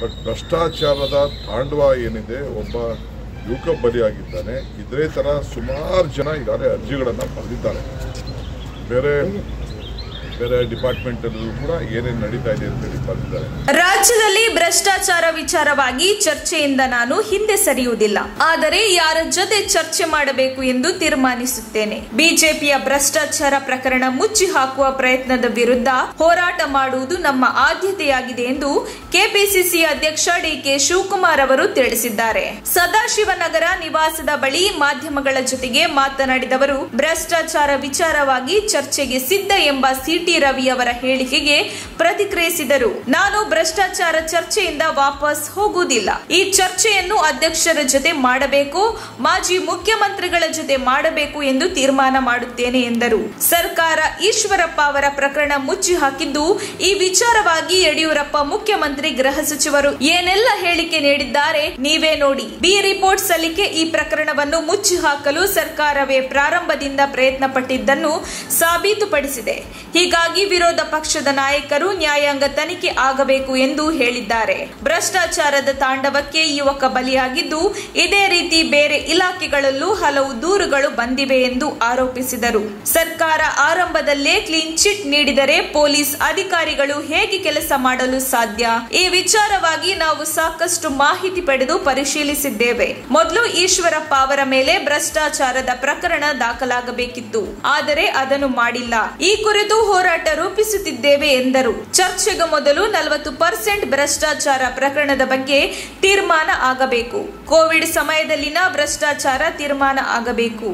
But ಭ್ರಷ್ಟಾಚಾರದ ತಾಂಡವ ಏನಿದೆ, ಒಬ್ಬ ಯುವಕ ಬಲಿಯಾಗಿದ್ದಾನೆ. ಇದೇ ಥರ ಸುಮಾರು ಜನ ಈಗಾಗಲೇ ಅರ್ಜಿಗಳನ್ನು ಬರೆದಿದ್ದಾರೆ. ಬೇರೆ ಬೇರೆ ಡಿಪಾರ್ಟ್ಮೆಂಟಲ್ಲೂ ಕೂಡ ಏನೇನು ನಡೀತಾ ಇದೆ ಅಂತೇಳಿ ಬರೆದಿದ್ದಾರೆ. ರಾಜ್ಯದಲ್ಲಿ ಭ್ರಷ್ಟಾಚಾರ ವಿಚಾರವಾಗಿ ಚರ್ಚೆಯಿಂದ ನಾನು ಹಿಂದೆ ಸರಿಯುವುದಿಲ್ಲ. ಆದರೆ ಯಾರ ಜೊತೆ ಚರ್ಚೆ ಮಾಡಬೇಕು ಎಂದು ತೀರ್ಮಾನಿಸುತ್ತೇನೆ. ಬಿಜೆಪಿಯ ಭ್ರಷ್ಟಾಚಾರ ಪ್ರಕರಣ ಮುಚ್ಚಿ ಹಾಕುವ ಪ್ರಯತ್ನದ ವಿರುದ್ಧ ಹೋರಾಟ ಮಾಡುವುದು ನಮ್ಮ ಆದ್ಯತೆಯಾಗಿದೆ ಎಂದು ಕೆಪಿಸಿಸಿ ಅಧ್ಯಕ್ಷ ಡಿಕೆ ಶಿವಕುಮಾರ್ ಅವರು ತಿಳಿಸಿದ್ದಾರೆ. ಸದಾಶಿವನಗರ ನಿವಾಸದ ಬಳಿ ಮಾಧ್ಯಮಗಳ ಜೊತೆಗೆ ಮಾತನಾಡಿದವರು, ಭ್ರಷ್ಟಾಚಾರ ವಿಚಾರವಾಗಿ ಚರ್ಚೆಗೆ ಸಿದ್ಧ ಎಂಬ ಸಿಟಿ ರವಿ ಅವರ ಹೇಳಿಕೆಗೆ ಪ್ರತಿಕ್ರಿಯಿಸಿದರು. ನಾನು ಭ್ರಷ್ಟಾಚಾರ ಚರ್ಚೆಯಿಂದ ವಾಪಸ್ ಹೋಗುವುದಿಲ್ಲ. ಈ ಚರ್ಚೆಯನ್ನು ಅಧ್ಯಕ್ಷರ ಜೊತೆ ಮಾಡಬೇಕು, ಮಾಜಿ ಮುಖ್ಯಮಂತ್ರಿಗಳ ಜೊತೆ ಮಾಡಬೇಕು ಎಂದು ತೀರ್ಮಾನ ಮಾಡುತ್ತೇನೆ ಎಂದರು. ಸರ್ಕಾರ ಈಶ್ವರಪ್ಪ ಅವರ ಪ್ರಕರಣ ಮುಚ್ಚಿ ಹಾಕಿದ್ದು, ಈ ವಿಚಾರವಾಗಿ ಯಡಿಯೂರಪ್ಪ ಮುಖ್ಯಮಂತ್ರಿ ಗೃಹ ಸಚಿವರು ಏನೆಲ್ಲ ಹೇಳಿಕೆ ನೀಡಿದ್ದಾರೆ ನೀವೇ ನೋಡಿ. ಬಿ ರಿಪೋರ್ಟ್ ಸಲ್ಲಿಕೆ ಈ ಪ್ರಕರಣವನ್ನು ಮುಚ್ಚಿ ಹಾಕಲು ಸರ್ಕಾರವೇ ಪ್ರಾರಂಭದಿಂದ ಪ್ರಯತ್ನ ಪಟ್ಟಿದ್ದನ್ನು ಸಾಬೀತುಪಡಿಸಿದೆ. ಹೀಗಾಗಿ ವಿರೋಧ ಪಕ್ಷದ ನಾಯಕರು ನ್ಯಾಯಾಂಗ ತನಿಖೆ ಆಗಬೇಕು ಎಂದು ಹೇಳಿದ್ದಾರೆ. ಭ್ರಷ್ಟಾಚಾರದ ತಾಂಡವಕ್ಕೆ ಯುವಕ ಬಲಿಯಾಗಿದ್ದು, ಇದೇ ರೀತಿ ಬೇರೆ ಇಲಾಖೆಗಳಲ್ಲೂ ಹಲವು ದೂರುಗಳು ಬಂದಿವೆ ಎಂದು ಆರೋಪಿಸಿದರು. ಸರ್ಕಾರ ಆರಂಭದಲ್ಲೇ ಕ್ಲೀನ್ ಚಿಟ್ ನೀಡಿದರೆ ಪೊಲೀಸ್ ಅಧಿಕಾರಿಗಳು ಹೇಗೆ ಕೆಲಸ ಮಾಡಲು ಸಾಧ್ಯ? ಈ ವಿಚಾರವಾಗಿ ನಾವು ಸಾಕಷ್ಟು ಮಾಹಿತಿ ಪಡೆದು ಪರಿಶೀಲಿಸಿದ್ದೇವೆ. ಮೊದಲು ಈಶ್ವರಪ್ಪ ಅವರ ಮೇಲೆ ಭ್ರಷ್ಟಾಚಾರದ ಪ್ರಕರಣ ದಾಖಲಾಗಬೇಕಿತ್ತು, ಆದರೆ ಅದನ್ನು ಮಾಡಿಲ್ಲ. ಈ ಕುರಿತು ಹೋರಾಟ ರೂಪಿಸುತ್ತಿದ್ದೇವೆ ಎಂದರು. ಚರ್ಚೆಗೆ ಮೊದಲು 40% ಭ್ರಷ್ಟಾಚಾರ ಪ್ರಕರಣದ ಬಗ್ಗೆ ತೀರ್ಮಾನ ಆಗಬೇಕು. ಕೋವಿಡ್ ಸಮಯದಲ್ಲಿನ ಭ್ರಷ್ಟಾಚಾರ ತೀರ್ಮಾನ ಆಗಬೇಕು.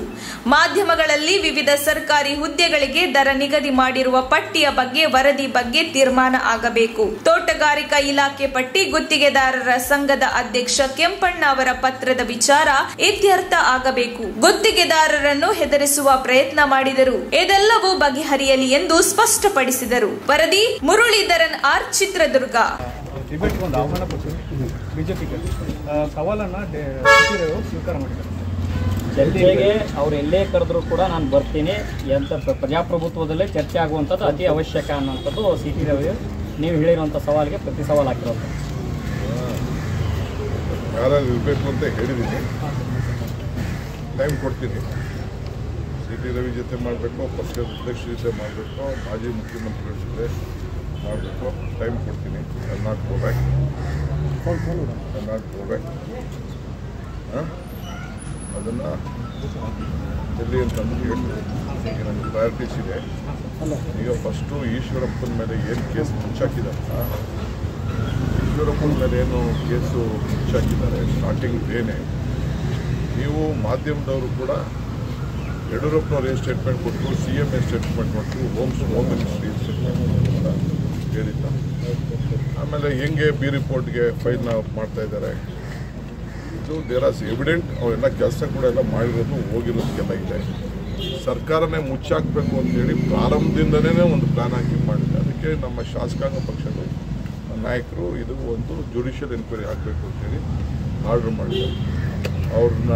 ಮಾಧ್ಯಮಗಳಲ್ಲಿ ವಿವಿಧ ಸರ್ಕಾರಿ ಹುದ್ದೆಗಳಿಗೆ ದರ ನಿಗದಿ ಮಾಡಿರುವ ಪಟ್ಟಿಯ ಬಗ್ಗೆ ವರದಿ ಬಗ್ಗೆ ತೀರ್ಮಾನ ಆಗಬೇಕು. ತೋಟಗಾರಿಕಾ ಇಲಾಖೆ ಪಟ್ಟಿ ಗುತ್ತಿಗೆದಾರರ ಸಂಘದ ಅಧ್ಯಕ್ಷ ಕೆಂಪಣ್ಣ ಅವರ ಪತ್ರದ ವಿಚಾರ ಇತ್ಯರ್ಥ ಆಗಬೇಕು. ಗುತ್ತಿಗೆದಾರರನ್ನು ಹೆದರಿಸುವ ಪ್ರಯತ್ನ ಮಾಡಿದರು. ಇದೆಲ್ಲವೂ ಬಗೆಹರಿಯಲಿ ಎಂದು ಸ್ಪಷ್ಟಪಡಿಸಿದರು. ವರದಿ ಮುರಳೀಧರನ್ ಆರ್, ಚಿತ್ರದುರ್ಗ. ಡಿಬೇಟ್ಗೆ ಒಂದು ಆಹ್ವಾನ ಕೊಟ್ಟು ಬಿಜೆಪಿಗೆ ಸವಾಲನ್ನು ಸ್ವೀಕಾರ ಮಾಡಿದ್ದಾರೆ. ಚರ್ಚೆಗೆ ಅವ್ರು ಎಲ್ಲೇ ಕರೆದ್ರು ಕೂಡ ನಾನು ಬರ್ತೀನಿ ಅಂತ ಪ್ರಜಾಪ್ರಭುತ್ವದಲ್ಲೇ ಚರ್ಚೆ ಆಗುವಂಥದ್ದು ಅತಿ ಅವಶ್ಯಕ ಅನ್ನೋಂಥದ್ದು ಸಿಟಿ ರವಿ ನೀವು ಹೇಳಿರುವಂಥ ಸವಾಲಿಗೆ ಪ್ರತಿ ಸವಾಲು ಹಾಕಿರೋದು. ಯಾರು ಇರಬೇಕು ಅಂತ ಹೇಳಿದ್ದೀನಿ, ಟೈಮ್ ಕೊಡ್ತೀನಿ. ಸಿಟಿ ರವಿ ಜೊತೆ ಮಾಡಬೇಕು, ಪಕ್ಷದ ಅಧ್ಯಕ್ಷರ ಜೊತೆ ಮಾಡಬೇಕು, ಮಾಜಿ ಮುಖ್ಯಮಂತ್ರಿಗಳ ಜೊತೆ ಮಾಡಬೇಕು, ಟೈಮ್ ಕೊಡ್ತೀನಿ. I not go back. ಅದನ್ನು ಎಲ್ಲಿ ಅಂತಂದು ಹೇಳ್ತೀನಿ. ಈಗ ನಮಗೆ ಪ್ರಯಾರಿಟೀಸ್ ಇದೆ. ಈಗ ಫಸ್ಟು ಈಶ್ವರಪ್ಪನ ಮೇಲೆ ಏನು ಕೇಸ್ ಮುಚ್ಚಾಕಿದಾರಲ್ಲ, ಈಶ್ವರಪ್ಪನ ಮೇಲೆ ಏನು ಕೇಸು ಮುಚ್ಚಾಕಿದ್ದಾರೆ ಸ್ಟಾರ್ಟಿಂಗ್ ಡೇನೆ. ನೀವು ಮಾಧ್ಯಮದವರು ಕೂಡ ಯಡಿಯೂರಪ್ಪನವ್ರು ಏನು ಸ್ಟೇಟ್ಮೆಂಟ್ ಕೊಟ್ಟರು, CM ಏನು ಸ್ಟೇಟ್ಮೆಂಟ್ ಕೊಟ್ಟರು, ಹೋಮ್ ಮಿನಿಸ್ಟ್ರಿ ಸ್ಟೇಟ್ಮೆಂಟ್ ಕೂಡ ಹೇಳಿಲ್ಲ. ಆಮೇಲೆ ಹೆಂಗೆ ಬಿ ರಿಪೋರ್ಟ್ಗೆ ಫೈಲ್ನ ಮಾಡ್ತಾ ಇದ್ದಾರೆ, ಇದು ದೇರ್ ಆಸ್ ಎವಿಡೆಂಟ್. ಅವೆಲ್ಲ ಕೆಲಸ ಕೂಡ ಎಲ್ಲ ಮಾಡಿರೋದು ಹೋಗಿರೋದಕ್ಕೆಲ್ಲ ಇದೆ. ಸರ್ಕಾರನೇ ಮುಚ್ಚಾಕಬೇಕು ಅಂತೇಳಿ ಪ್ರಾರಂಭದಿಂದನೇ ಒಂದು ಪ್ಲಾನ್ ಹಾಕಿ ಮಾಡಿದೆ. ಅದಕ್ಕೆ ನಮ್ಮ ಶಾಸಕಾಂಗ ಪಕ್ಷದ ನಾಯಕರು ಇದು ಒಂದು ಜುಡಿಷಿಯಲ್ ಎನ್ಕ್ವೈರಿ ಆಗಬೇಕು ಅಂತೇಳಿ ಆರ್ಡರ್ ಮಾಡಿದ್ದಾರೆ. ಅವ್ರನ್ನ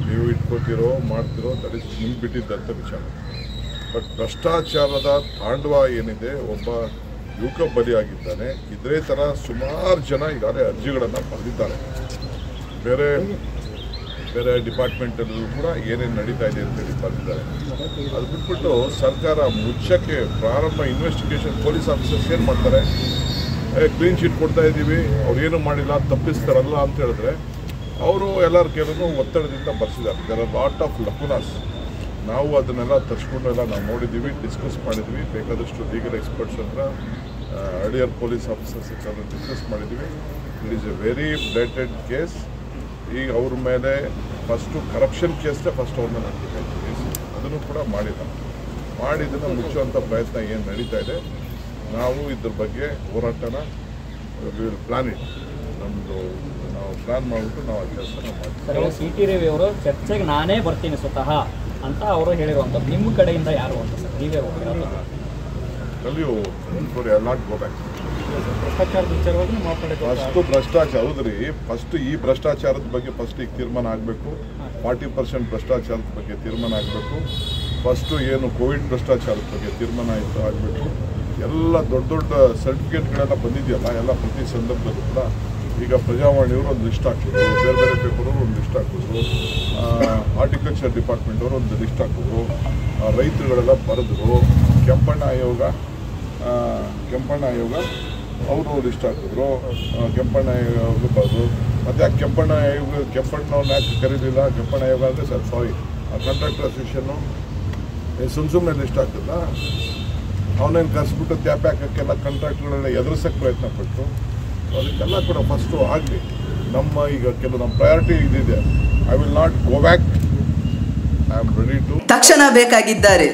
ನೀವು ಇಟ್ಕೋತಿರೋ ಮಾಡ್ತಿರೋ ದಟ್ ಇಸ್ ನಿಮ್ಗೆ ಬಿಟ್ಟಿದ್ದಂಥ ವಿಚಾರ. ಬಟ್ ಭ್ರಷ್ಟಾಚಾರದ ತಾಂಡವ ಏನಿದೆ, ಒಬ್ಬ ಯುವಕ ಬಲಿಯಾಗಿದ್ದಾನೆ. ಇದೇ ಥರ ಸುಮಾರು ಜನ ಈಗಾಗಲೇ ಅರ್ಜಿಗಳನ್ನು ಬರೆದಿದ್ದಾರೆ. ಬೇರೆ ಬೇರೆ ಡಿಪಾರ್ಟ್ಮೆಂಟಲ್ಲೂ ಕೂಡ ಏನೇನು ನಡೀತಾ ಇದೆ ಅಂತೇಳಿ ಬರೆದಿದ್ದಾರೆ. ಅದು ಬಿಟ್ಬಿಟ್ಟು ಸರ್ಕಾರ ಮುಚ್ಚಕ್ಕೆ ಪ್ರಾರಂಭ ಇನ್ವೆಸ್ಟಿಗೇಷನ್ ಪೊಲೀಸ್ ಆಫೀಸರ್ಸ್ ಏನು ಮಾಡ್ತಾರೆ, ಕ್ಲೀನ್ ಚೀಟ್ ಕೊಡ್ತಾ ಇದ್ದೀವಿ, ಅವ್ರು ಏನೂ ಮಾಡಿಲ್ಲ, ತಪ್ಪಿಸ್ತಾರಲ್ಲ ಅಂತ ಹೇಳಿದ್ರೆ ಅವರು ಎಲ್ಲರ ಕೇಳೂ ಒತ್ತಡದಿಂದ ಬರ್ಸಿದ್ದಾರೆ. There are lot of lacunas. ನಾವು ಅದನ್ನೆಲ್ಲ ತರಿಸ್ಕೊಂಡೆಲ್ಲ ನಾವು ನೋಡಿದ್ದೀವಿ, ಡಿಸ್ಕಸ್ ಮಾಡಿದ್ವಿ. ಬೇಕಾದಷ್ಟು ಲೀಗಲ್ ಎಕ್ಸ್ಪರ್ಟ್ಸ್ ಹತ್ರ, ಅಡಿಯರ್ ಪೊಲೀಸ್ ಆಫೀಸರ್ಸ್ ಹತ್ರ ಡಿಸ್ಕಸ್ ಮಾಡಿದ್ವಿ. It is a very blatant case. ಈಗ ಅವ್ರ ಮೇಲೆ ಫಸ್ಟು ಕರಪ್ಷನ್ ಕೇಸ್ನೇ ಫಸ್ಟ್ ಅವ್ರನ್ನ ಹಾಕಬೇಕಾಯ್ತು ಕೇಸ್. ಅದನ್ನು ಕೂಡ ಮಾಡಿ ಇದನ್ನು ಮುಚ್ಚುವಂಥ ಪ್ರಯತ್ನ ಏನು ನಡೀತಾ ಇದೆ. ನಾವು ಇದ್ರ ಬಗ್ಗೆ ಹೋರಾಟನ ವಿಲ್ ಪ್ಲಾನ್ ಇಟ್. ನಮ್ಮದು ನಾವು ಪ್ಲಾನ್ ಮಾಡಿಬಿಟ್ಟು ನಾವು ಆ ಕೆಲಸನ ಮಾಡ್ತೀವಿ. ಸಿಟಿ ರವಿ ಅವರು ಚರ್ಚೆಗೆ ನಾನೇ ಬರ್ತೀನಿ ಸ್ವತಃ ಅಂತ ಅವರು ಹೇಳಿರುವಂಥದ್ದು. ನಿಮ್ಮ ಕಡೆಯಿಂದ ಯಾರು ಅಂತ ಸರ್ ನೀವೇ ಕಲಿಯು ನಾಟ್ ಗೋ ಬ್ಯಾಕ್. ಭ್ರಷ್ಟಾಚಾರದ ವಿಚಾರವಾಗಿ ಮಾತಾಡೋದು ಫಸ್ಟು ಭ್ರಷ್ಟಾಚಾರ ಹೌದ್ರಿ. ಫಸ್ಟ್ ಈ ಭ್ರಷ್ಟಾಚಾರದ ಬಗ್ಗೆ ಫಸ್ಟ್ ಈಗ ತೀರ್ಮಾನ ಆಗಬೇಕು. 40% ಭ್ರಷ್ಟಾಚಾರದ ಬಗ್ಗೆ ತೀರ್ಮಾನ ಆಗಬೇಕು. ಫಸ್ಟು ಏನು ಕೋವಿಡ್ ಭ್ರಷ್ಟಾಚಾರದ ಬಗ್ಗೆ ತೀರ್ಮಾನ ಆಗಬೇಕು. ಎಲ್ಲ ದೊಡ್ಡ ದೊಡ್ಡ ಸರ್ಟಿಫಿಕೇಟ್ಗಳೆಲ್ಲ ಬಂದಿದೆಯಲ್ಲ, ಎಲ್ಲ ಪ್ರತಿ ಸಂದರ್ಭದಲ್ಲೂ ಕೂಡ ಈಗ ಪ್ರಜಾವಾಣಿಯವರು ಒಂದು ಲಿಸ್ಟ್ ಹಾಕಿದ್ರು, ಬೇರೆ ಬೇರೆ ಪೇಪರವರು ಒಂದು ಲಿಸ್ಟ್ ಹಾಕಿದ್ರು, ಹಾರ್ಟಿಕಲ್ಚರ್ ಡಿಪಾರ್ಟ್ಮೆಂಟವರು ಒಂದು ಲಿಸ್ಟ್ ಹಾಕಿದ್ರು, ರೈತರುಗಳೆಲ್ಲ ಬರೆದ್ರು, ಕೆಂಪಣ್ಣ ಆಯೋಗ ಅವರು ಲಿಸ್ಟ್ ಹಾಕಿದ್ರು, ಕೆಂಪಣ್ಣ ಆಯೋಗ ಬರೆದು ಮತ್ತು ಯಾಕೆ ಕೆಂಪಣ್ಣವ್ರನ್ನ ಯಾಕೆ ಕರೀಲಿಲ್ಲ? ಕೆಂಪಣ್ಣ ಆಯೋಗ ಅಂದರೆ ಸಾರಿ ಕಾಂಟ್ರಾಕ್ಟರ್ ಅಸೋಸಿಯೇಷನ್ನು ಸುಮ್ಮನೆ ಲಿಸ್ಟ್ ಹಾಕಿಲ್ಲ. ಅವನೇನು ಕರೆಸ್ಬಿಟ್ಟು ಟ್ಯಾಪ್ ಹಾಕೋಕ್ಕೆಲ್ಲ ಕಾಂಟ್ರಾಕ್ಟ್ಗಳೆಲ್ಲ ಎದುರಿಸೋಕ್ಕೆ ಪ್ರಯತ್ನ ಪಟ್ಟು, ಅದಕ್ಕೆಲ್ಲ ಕೂಡ ಫಸ್ಟು ಆಗಲಿ. ಈಗ ಕೆಲವು ನಮ್ಮ ಪ್ರಯಾರಿಟಿ ಇದಿದೆ. I will not go back. I am ready to. ತಕ್ಷಣ ಬೇಕಾಗಿದ್ದಾರೆ.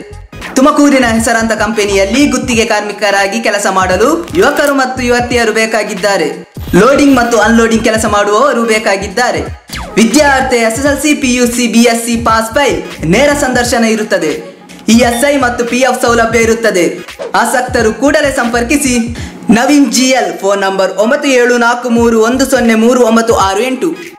ತುಮಕೂರಿನ ಹೆಸರಾಂತ ಕಂಪನಿಯಲ್ಲಿ ಗುತ್ತಿಗೆ ಕಾರ್ಮಿಕರಾಗಿ ಕೆಲಸ ಮಾಡಲು ಯುವಕರು ಮತ್ತು ಯುವತಿಯರು ಬೇಕಾಗಿದ್ದಾರೆ. ಲೋಡಿಂಗ್ ಮತ್ತು ಅನ್ಲೋಡಿಂಗ್ ಕೆಲಸ ಮಾಡುವವರು ಬೇಕಾಗಿದ್ದಾರೆ. ವಿದ್ಯಾರ್ಥಿ SSLC, PUC, BSc pass file. ನೇರ ಸಂದರ್ಶನ ಇರುತ್ತದೆ. ESI ಮತ್ತು PF ಸೌಲಭ್ಯ ಇರುತ್ತದೆ. ಆಸಕ್ತರು ಕೂಡಲೇ ಸಂಪರ್ಕಿಸಿ. Naveen GL, phone number 9743103968.